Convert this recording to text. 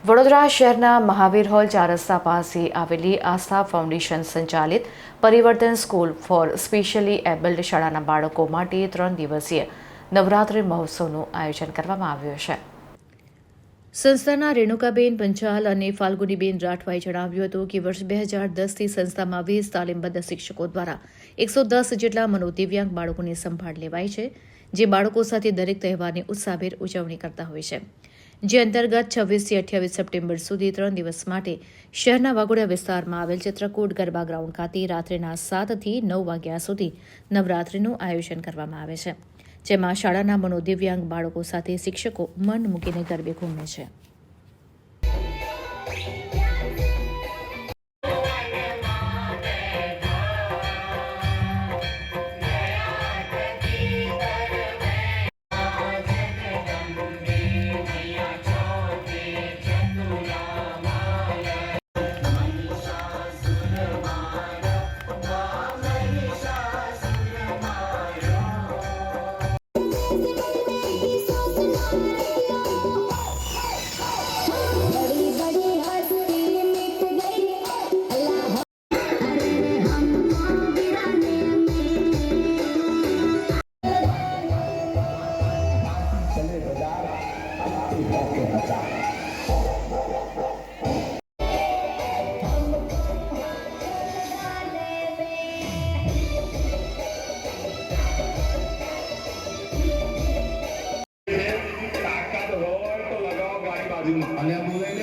વડોદરા શહેરના મહાવીર હોલ 4 રસ્તા પાસે આવેલી આસ્થા ફાઉન્ડેશન સંચાલિત પરિવર્તન સ્કૂલ ફોર સ્પેશિયલી એબલ્ડ શાળાના બાળકો માટે 3 દિવસીય નવરાત્રિ મહોત્સવનું આયોજન કરવામાં આવ્યું છે. સંસ્થાના રેણુકાબેન પંચાલ અને ફાલ્ગુનીબેન રાઠવાએ જણાવ્યું હતું કે વર્ષ 2010થી સંસ્થામાં 20 તાલીમબદ્ધ શિક્ષકો દ્વારા 110 જેટલા મનોદિવ્યાંગ બાળકોની સંભાળ લેવાય છે, જે બાળકો સાથે દરેક તહેવારની ઉત્સાહભેર ઉજવણી કરતા હોય છે. જે અંતર્ગત 26થી 28 સપ્ટેમ્બર સુધી 3 દિવસ માટે શહેરના વાઘોડિયા વિસ્તારમાં આવેલ ચિત્રકૂટ ગરબા ગ્રાઉન્ડ ખાતે રાત્રિના 7થી 9 વાગ્યા સુધી નવરાત્રિનું આયોજન કરવામાં આવે છે, જેમાં શાળાના મનોદિવ્યાંગ બાળકો સાથે શિક્ષકો મન મૂકીને ગરબે ઘૂમે છે. અને